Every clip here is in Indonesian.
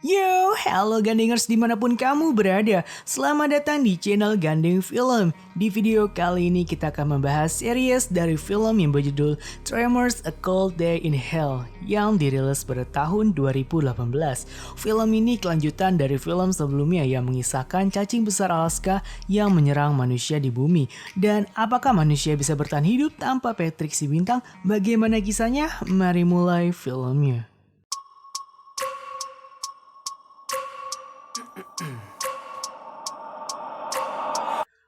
Yo, halo Gandengers dimanapun kamu berada. Selamat datang di channel Gandeng Film. Di video kali ini kita akan membahas series dari film yang berjudul Tremors: A Cold Day in Hell yang dirilis pada tahun 2018. Film ini kelanjutan dari film sebelumnya yang mengisahkan cacing besar Alaska yang menyerang manusia di bumi. Dan apakah manusia bisa bertahan hidup tanpa Patrick si bintang? Bagaimana kisahnya? Mari mulai filmnya.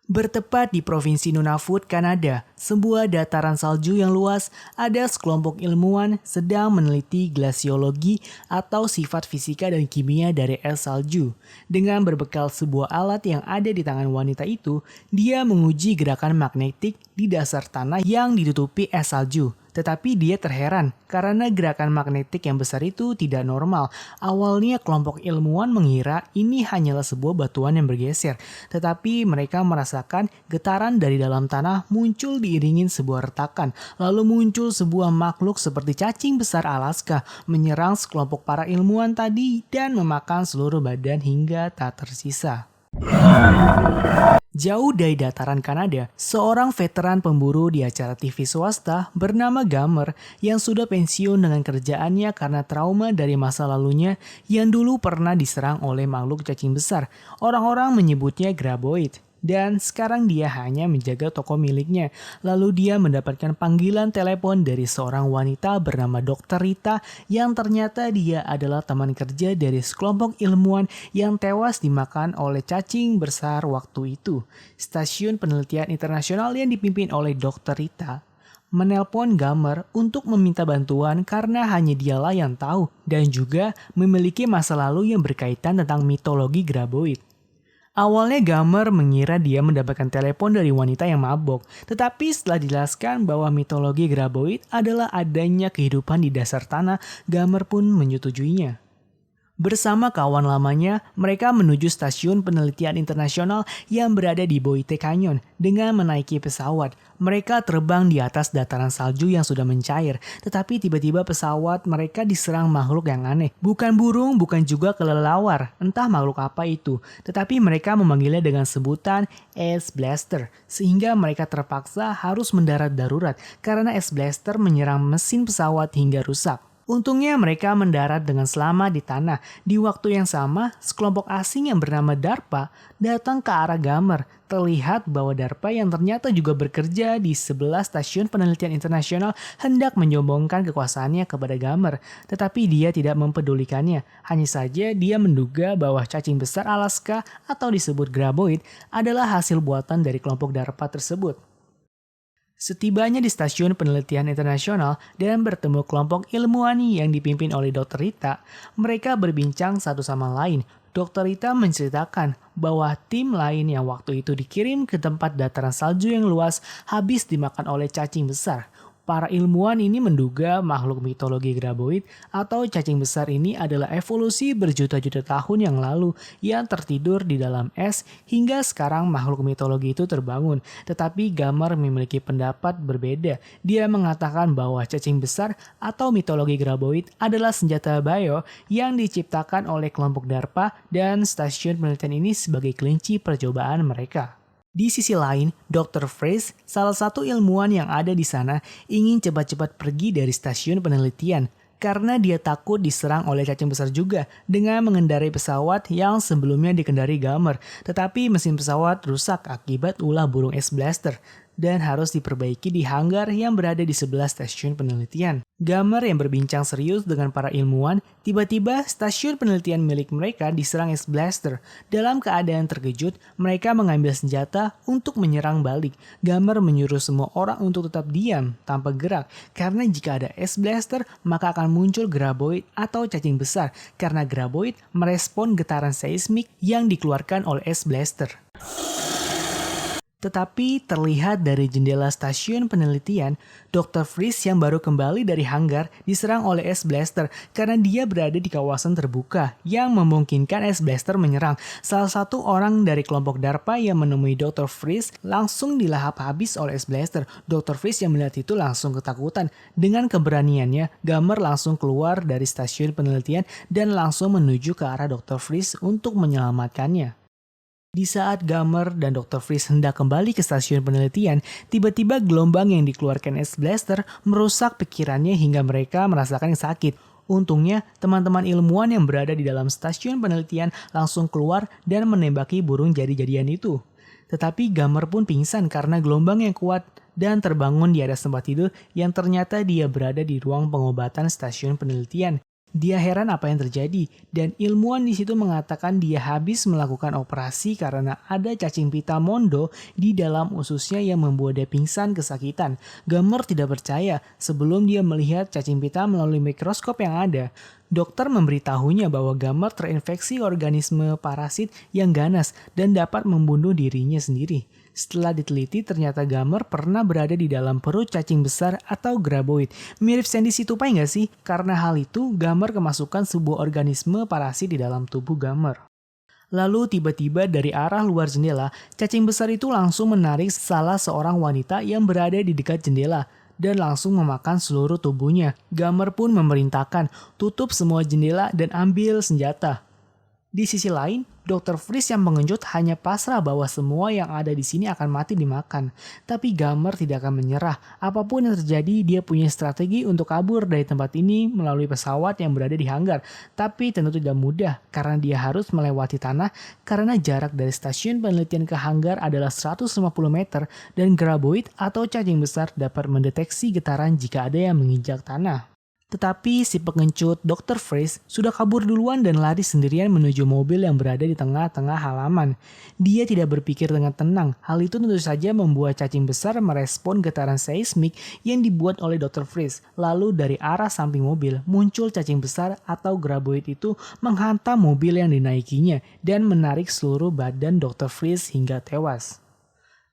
Bertepat di Provinsi Nunavut, Kanada, sebuah dataran salju yang luas, ada sekelompok ilmuwan sedang meneliti glasiologi atau sifat fisika dan kimia dari es salju. Dengan berbekal sebuah alat yang ada di tangan wanita itu, dia menguji gerakan magnetik di dasar tanah yang ditutupi es salju. Tetapi dia terheran karena gerakan magnetik yang besar itu tidak normal. Awalnya kelompok ilmuwan mengira ini hanyalah sebuah batuan yang bergeser. Tetapi mereka merasakan getaran dari dalam tanah muncul diiringin sebuah retakan. Lalu muncul sebuah makhluk seperti cacing besar Alaska menyerang sekelompok para ilmuwan tadi dan memakan seluruh badan hingga tak tersisa. Jauh dari dataran Kanada, seorang veteran pemburu di acara TV swasta bernama Gamer yang sudah pensiun dengan kerjaannya karena trauma dari masa lalunya yang dulu pernah diserang oleh makhluk cacing besar. Orang-orang menyebutnya Graboid. Dan sekarang dia hanya menjaga toko miliknya. Lalu dia mendapatkan panggilan telepon dari seorang wanita bernama Dr. Rita yang ternyata dia adalah teman kerja dari sekelompok ilmuwan yang tewas dimakan oleh cacing besar waktu itu. Stasiun penelitian internasional yang dipimpin oleh Dr. Rita menelpon Gamer untuk meminta bantuan karena hanya dialah yang tahu dan juga memiliki masa lalu yang berkaitan tentang mitologi Graboid. Awalnya Gamer mengira dia mendapatkan telepon dari wanita yang mabok, tetapi setelah dijelaskan bahwa mitologi Graboid adalah adanya kehidupan di dasar tanah, Gamer pun menyetujuinya. Bersama kawan lamanya, mereka menuju stasiun penelitian internasional yang berada di Boite Canyon dengan menaiki pesawat. Mereka terbang di atas dataran salju yang sudah mencair, tetapi tiba-tiba pesawat mereka diserang makhluk yang aneh. Bukan burung, bukan juga kelelawar, entah makhluk apa itu. Tetapi mereka memanggilnya dengan sebutan Ice Blaster, sehingga mereka terpaksa harus mendarat darurat karena Ice Blaster menyerang mesin pesawat hingga rusak. Untungnya mereka mendarat dengan selamat di tanah. Di waktu yang sama, sekelompok asing yang bernama DARPA datang ke arah Gamer. Terlihat bahwa DARPA yang ternyata juga bekerja di sebelah stasiun penelitian internasional hendak menyombongkan kekuasaannya kepada Gamer. Tetapi dia tidak mempedulikannya. Hanya saja dia menduga bahwa cacing besar Alaska atau disebut Graboid adalah hasil buatan dari kelompok DARPA tersebut. Setibanya di stasiun penelitian internasional dan bertemu kelompok ilmuwan yang dipimpin oleh Dr. Rita, mereka berbincang satu sama lain. Dr. Rita menceritakan bahwa tim lain yang waktu itu dikirim ke tempat dataran salju yang luas habis dimakan oleh cacing besar. Para ilmuwan ini menduga makhluk mitologi Graboid atau cacing besar ini adalah evolusi berjuta-juta tahun yang lalu yang tertidur di dalam es hingga sekarang makhluk mitologi itu terbangun. Tetapi Gamer memiliki pendapat berbeda. Dia mengatakan bahwa cacing besar atau mitologi Graboid adalah senjata bio yang diciptakan oleh kelompok DARPA dan stasiun penelitian ini sebagai kelinci percobaan mereka. Di sisi lain, Dr. Freeze, salah satu ilmuwan yang ada di sana, ingin cepat-cepat pergi dari stasiun penelitian karena dia takut diserang oleh cacing besar juga dengan mengendarai pesawat yang sebelumnya dikendari Gamer. Tetapi mesin pesawat rusak akibat ulah burung Ice Blaster dan harus diperbaiki di hanggar yang berada di sebelah stasiun penelitian. Gamer yang berbincang serius dengan para ilmuwan, tiba-tiba stasiun penelitian milik mereka diserang Ice Blaster. Dalam keadaan terkejut, mereka mengambil senjata untuk menyerang balik. Gamer menyuruh semua orang untuk tetap diam, tanpa gerak, karena jika ada Ice Blaster, maka akan muncul Graboid atau cacing besar, karena Graboid merespon getaran seismik yang dikeluarkan oleh Ice Blaster. Tetapi terlihat dari jendela stasiun penelitian, Dr. Freeze yang baru kembali dari hanggar diserang oleh es blaster karena dia berada di kawasan terbuka yang memungkinkan es blaster menyerang. Salah satu orang dari kelompok DARPA yang menemui Dr. Freeze langsung dilahap habis oleh es blaster. Dr. Freeze yang melihat itu langsung ketakutan. Dengan keberaniannya, Gamer langsung keluar dari stasiun penelitian dan langsung menuju ke arah Dr. Freeze untuk menyelamatkannya. Di saat Gamer dan Dr. Freeze hendak kembali ke stasiun penelitian, tiba-tiba gelombang yang dikeluarkan es blaster merusak pikirannya hingga mereka merasakan sakit. Untungnya, teman-teman ilmuwan yang berada di dalam stasiun penelitian langsung keluar dan menembaki burung jadi-jadian itu. Tetapi Gamer pun pingsan karena gelombang yang kuat dan terbangun di atas tempat tidur yang ternyata dia berada di ruang pengobatan stasiun penelitian. Dia heran apa yang terjadi, dan ilmuwan di situ mengatakan dia habis melakukan operasi karena ada cacing pita mondo di dalam ususnya yang membuat dia pingsan kesakitan. Gamer tidak percaya sebelum dia melihat cacing pita melalui mikroskop yang ada. Dokter memberitahunya bahwa Gamer terinfeksi organisme parasit yang ganas dan dapat membunuh dirinya sendiri. Setelah diteliti, ternyata Gamer pernah berada di dalam perut cacing besar atau graboid. Mirip Sandy Situpai nggak sih? Karena hal itu, Gamer kemasukan sebuah organisme parasit di dalam tubuh Gamer. Lalu tiba-tiba dari arah luar jendela, cacing besar itu langsung menarik salah seorang wanita yang berada di dekat jendela dan langsung memakan seluruh tubuhnya. Gamer pun memerintahkan, tutup semua jendela dan ambil senjata. Di sisi lain, Dr. Freeze yang mengenjut hanya pasrah bahwa semua yang ada di sini akan mati dimakan. Tapi Gamer tidak akan menyerah. Apapun yang terjadi, dia punya strategi untuk kabur dari tempat ini melalui pesawat yang berada di hanggar. Tapi tentu tidak mudah karena dia harus melewati tanah karena jarak dari stasiun penelitian ke hanggar adalah 150 meter dan graboid atau cacing besar dapat mendeteksi getaran jika ada yang menginjak tanah. Tetapi si pengecut Dr. Freeze sudah kabur duluan dan lari sendirian menuju mobil yang berada di tengah-tengah halaman. Dia tidak berpikir dengan tenang. Hal itu tentu saja membuat cacing besar merespon getaran seismik yang dibuat oleh Dr. Freeze. Lalu dari arah samping mobil muncul cacing besar atau graboid itu menghantam mobil yang dinaikinya dan menarik seluruh badan Dr. Freeze hingga tewas.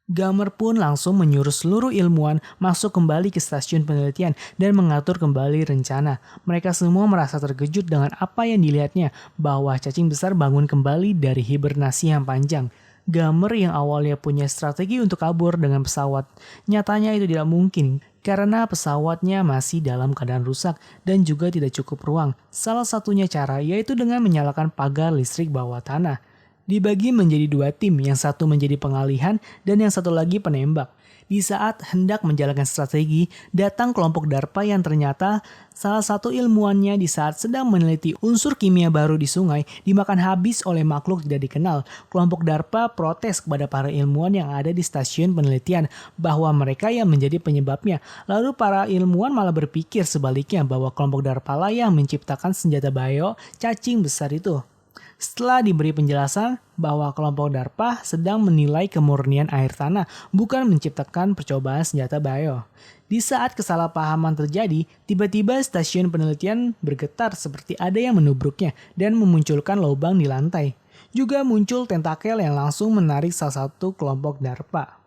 Gamer pun langsung menyuruh seluruh ilmuwan masuk kembali ke stasiun penelitian dan mengatur kembali rencana. Mereka semua merasa terkejut dengan apa yang dilihatnya, bahwa cacing besar bangun kembali dari hibernasi yang panjang. Gamer yang awalnya punya strategi untuk kabur dengan pesawat, nyatanya itu tidak mungkin karena pesawatnya masih dalam keadaan rusak dan juga tidak cukup ruang. Salah satunya cara yaitu dengan menyalakan pagar listrik bawah tanah. Dibagi menjadi dua tim, yang satu menjadi pengalihan dan yang satu lagi penembak. Di saat hendak menjalankan strategi, datang kelompok DARPA yang ternyata salah satu ilmuwannya di saat sedang meneliti unsur kimia baru di sungai dimakan habis oleh makhluk tidak dikenal. Kelompok DARPA protes kepada para ilmuwan yang ada di stasiun penelitian bahwa mereka yang menjadi penyebabnya. Lalu para ilmuwan malah berpikir sebaliknya bahwa kelompok DARPA lah yang menciptakan senjata bio cacing besar itu. Setelah diberi penjelasan bahwa kelompok DARPA sedang menilai kemurnian air tanah, bukan menciptakan percobaan senjata bio. Di saat kesalahpahaman terjadi, tiba-tiba stasiun penelitian bergetar seperti ada yang menubruknya dan memunculkan lubang di lantai. Juga muncul tentakel yang langsung menarik salah satu kelompok DARPA.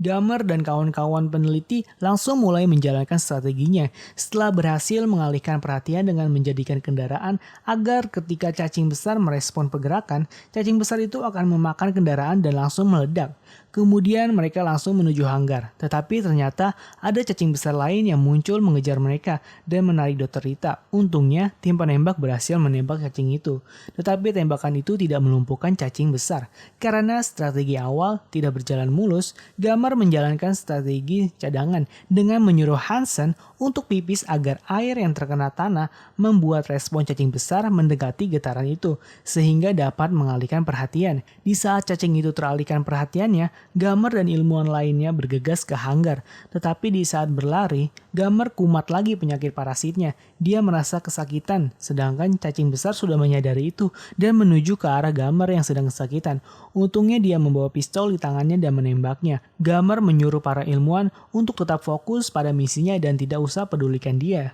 Gamer dan kawan-kawan peneliti langsung mulai menjalankan strateginya setelah berhasil mengalihkan perhatian dengan menjadikan kendaraan agar ketika cacing besar merespon pergerakan, cacing besar itu akan memakan kendaraan dan langsung meledak. Kemudian mereka langsung menuju hanggar, tetapi ternyata ada cacing besar lain yang muncul mengejar mereka dan menarik Dr. Rita. Untungnya tim penembak berhasil menembak cacing itu, tetapi tembakan itu tidak melumpuhkan cacing besar. Karena strategi awal tidak berjalan mulus, Gamer menjalankan strategi cadangan dengan menyuruh Hansen untuk pipis agar air yang terkena tanah membuat respon cacing besar mendekati getaran itu, sehingga dapat mengalihkan perhatian. Di saat cacing itu teralihkan perhatiannya, Gamer dan ilmuwan lainnya bergegas ke hanggar. Tetapi di saat berlari, Gamer kumat lagi penyakit parasitnya. Dia merasa kesakitan, sedangkan cacing besar sudah menyadari itu dan menuju ke arah Gamer yang sedang kesakitan. Untungnya dia membawa pistol di tangannya dan menembaknya. Gamer menyuruh para ilmuwan untuk tetap fokus pada misinya dan tidak usah pedulikan dia.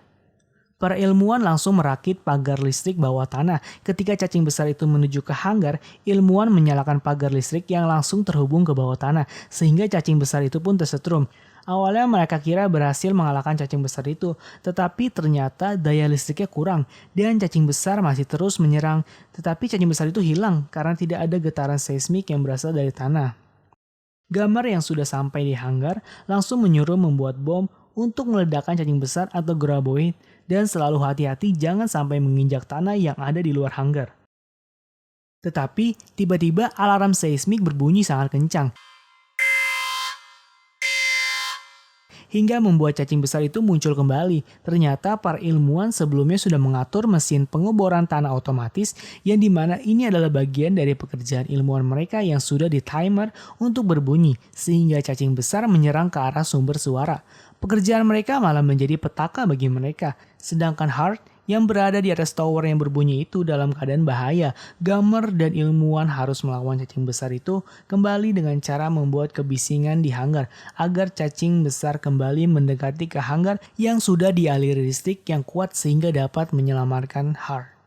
Para ilmuwan langsung merakit pagar listrik bawah tanah. Ketika cacing besar itu menuju ke hanggar, ilmuwan menyalakan pagar listrik yang langsung terhubung ke bawah tanah, sehingga cacing besar itu pun tersetrum. Awalnya mereka kira berhasil mengalahkan cacing besar itu, tetapi ternyata daya listriknya kurang, dan cacing besar masih terus menyerang. Tetapi cacing besar itu hilang karena tidak ada getaran seismik yang berasal dari tanah. Gamar yang sudah sampai di hanggar langsung menyuruh membuat bom untuk meledakkan cacing besar atau graboid, dan selalu hati-hati jangan sampai menginjak tanah yang ada di luar hanggar. Tetapi tiba-tiba alarm seismik berbunyi sangat kencang, hingga membuat cacing besar itu muncul kembali. Ternyata para ilmuwan sebelumnya sudah mengatur mesin pengeboran tanah otomatis, yang dimana ini adalah bagian dari pekerjaan ilmuwan mereka yang sudah di-timer untuk berbunyi, sehingga cacing besar menyerang ke arah sumber suara. Pekerjaan mereka malah menjadi petaka bagi mereka, sedangkan Hart yang berada di atas tower yang berbunyi itu dalam keadaan bahaya. Gamer dan ilmuwan harus melawan cacing besar itu kembali dengan cara membuat kebisingan di hanggar agar cacing besar kembali mendekati ke hanggar yang sudah dialiri listrik yang kuat sehingga dapat menyelamatkan Hart.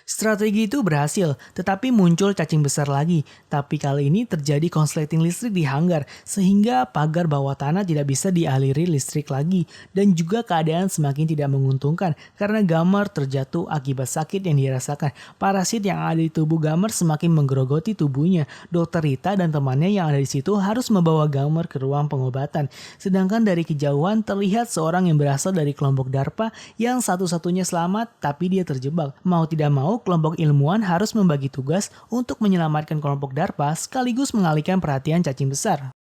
Strategi itu berhasil, tetapi muncul cacing besar lagi. Tapi kali ini terjadi konsleting listrik di hanggar, sehingga pagar bawah tanah tidak bisa dialiri listrik lagi. Dan juga keadaan semakin tidak menguntungkan, karena Gamer terjatuh akibat sakit yang dirasakan. Parasit yang ada di tubuh Gamer semakin menggerogoti tubuhnya. Dokter Rita dan temannya yang ada di situ harus membawa Gamer ke ruang pengobatan. Sedangkan dari kejauhan terlihat seorang yang berasal dari kelompok DARPA yang satu-satunya selamat, tapi dia terjebak. Mau tidak mau, kelompok ilmuwan harus membagi tugas untuk menyelamatkan kelompok DARPA sekaligus mengalihkan perhatian cacing besar.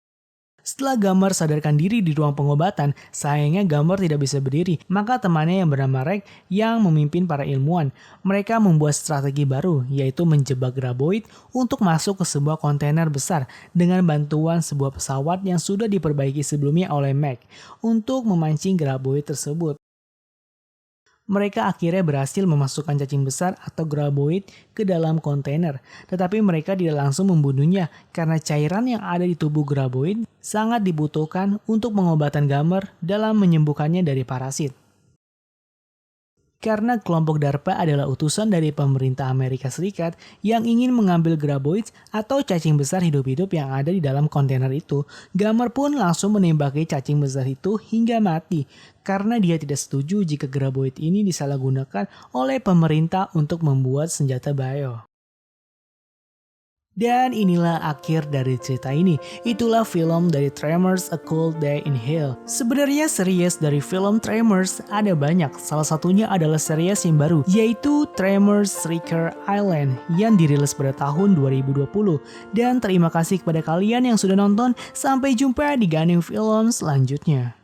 Setelah Gamer sadarkan diri di ruang pengobatan, sayangnya Gamer tidak bisa berdiri. Maka temannya yang bernama Rek yang memimpin para ilmuwan. Mereka membuat strategi baru, yaitu menjebak graboid untuk masuk ke sebuah kontainer besar dengan bantuan sebuah pesawat yang sudah diperbaiki sebelumnya oleh Mac untuk memancing graboid tersebut. Mereka akhirnya berhasil memasukkan cacing besar atau graboid ke dalam kontainer, tetapi mereka tidak langsung membunuhnya karena cairan yang ada di tubuh graboid sangat dibutuhkan untuk pengobatan Gamer dalam menyembuhkannya dari parasit. Karena kelompok DARPA adalah utusan dari pemerintah Amerika Serikat yang ingin mengambil graboids atau cacing besar hidup-hidup yang ada di dalam kontainer itu, Gamer pun langsung menembaki cacing besar itu hingga mati karena dia tidak setuju jika graboid ini disalahgunakan oleh pemerintah untuk membuat senjata bio. Dan inilah akhir dari cerita ini. Itulah film dari Tremors A Cold Day in Hell. Sebenarnya series dari film Tremors ada banyak. Salah satunya adalah series yang baru, yaitu Tremors Riker Island yang dirilis pada tahun 2020. Dan terima kasih kepada kalian yang sudah nonton. Sampai jumpa di Ganing Film selanjutnya.